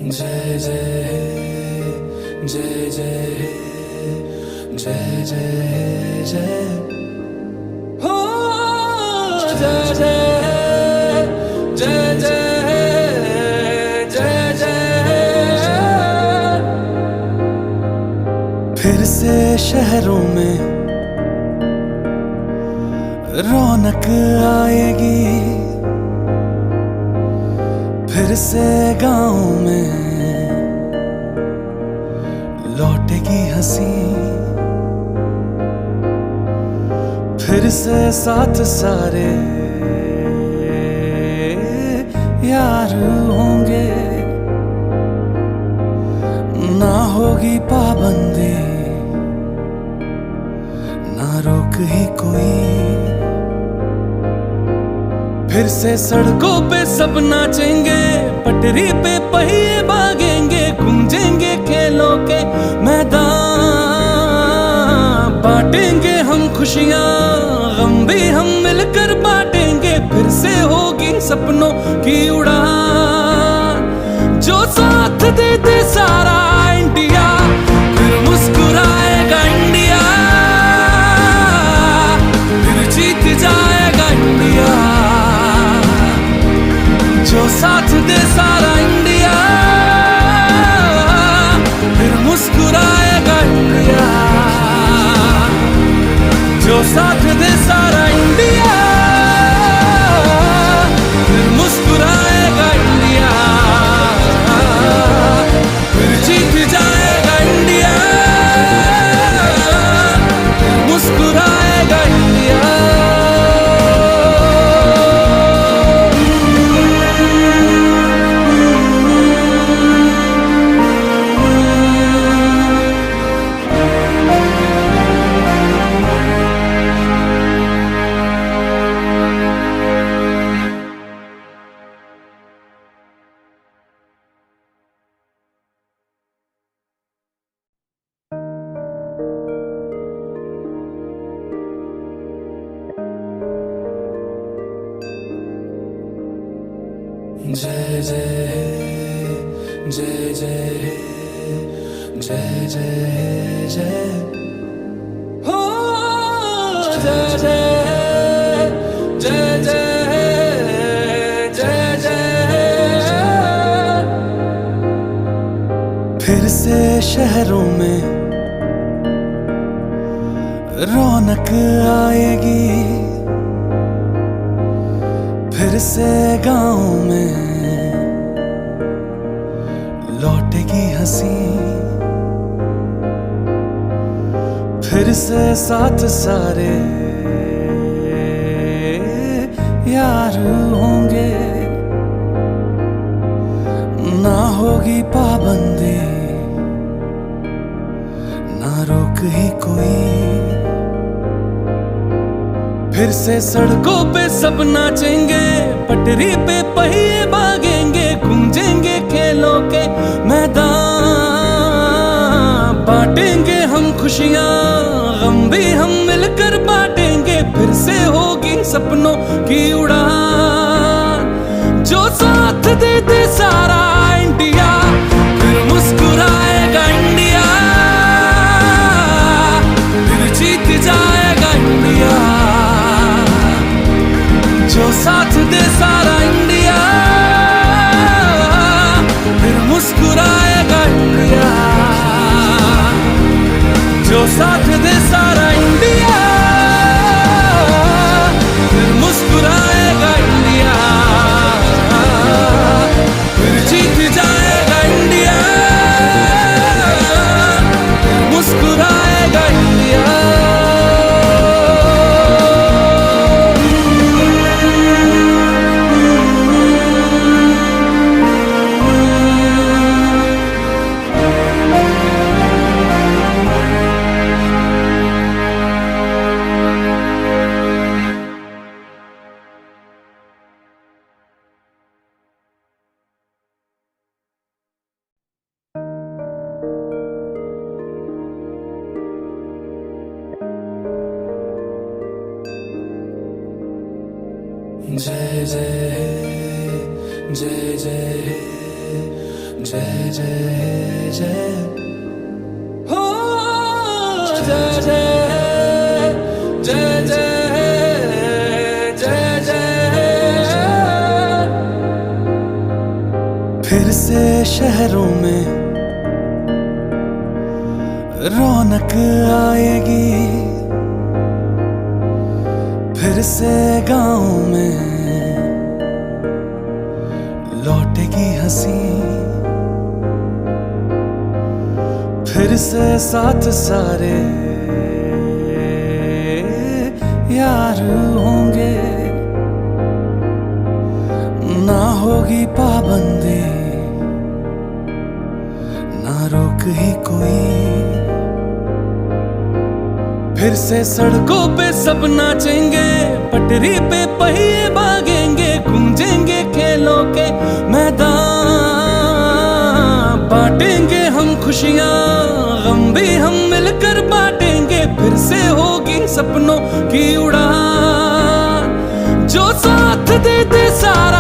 जय जय हे जय जय हे जय जय जय हो जय जय जय जय जय जय। फिर से शहरों में रौनक आएगी, फिर से गाँव में लौटेगी हंसी, फिर से साथ सारे यार होंगे, ना होगी पाबंदी ना रोक ही कोई। फिर से सड़कों पे सब नाचेंगे, पटरी पे पहिए भागेंगे, गूंजेंगे खेलों के मैदान, बांटेंगे हम खुशियां गम भी हम मिलकर बांटेंगे। फिर से होगी सपनों की उड़ान, जो साथ दे दे सारा इंडिया, फिर मुस्कुराएगा इंडिया, फिर जीत जाएगा इंडिया। जो साथ दे सारा इंडिया, फिर मुस्कुराएगा इंडिया। जो साथ दे सारा इंडिया, फिर मुस्कुराएगा इंडिया, फिर जीत जाएगा इंडिया, फिर मुस्कुराएगा इंडिया। जय जय हे जय जय हे जय जय जय हो जय जय जय जय जय जय। फिर से शहरों में रौनक आएगी, फिर से गाँव में लौटेगी हंसी, फिर से साथ सारे यार होंगे, ना होगी पाबंदी ना रोक ही कोई। फिर से सड़कों पे सब नाचेंगे, पटरी पे पहिए भागेंगे, गूंजेंगे खेलों के मैदान, बांटेंगे हम खुशियां गम भी हम मिलकर बांटेंगे। फिर से होगी सपनों की उड़ान, जो साथ दे दे सारा इंडिया, फिर मुस्कुराएगा इंडिया, फिर जीत जाएगा इंडिया। जो साथ दे सारा इंडिया, फिर मुस्कुराएगा इंडिया। जो साथ दे सारा इंडिया, फिर मुस्कुराएगा इंडिया, फिर जीत जाएगा इंडिया, फिर मुस्कुराएगा इंडिया। जय जय हे जय जय हे जय जय जय हो जय जय जय जय जय जय। फिर से शहरों में रौनक आएगी, फिर से गाँव में लौटेगी हंसी, फिर से साथ सारे यार होंगे, ना होगी पाबंदी ना रोक ही कोई। फिर से सड़कों पे सब नाचेंगे, पटरी पे पहिए भागेंगे, गूंजेंगे खेलों के मैदान, बांटेंगे हम खुशियां गम भी हम मिलकर बांटेंगे, फिर से होगी सपनों की उड़ान। जो साथ दे दे सारा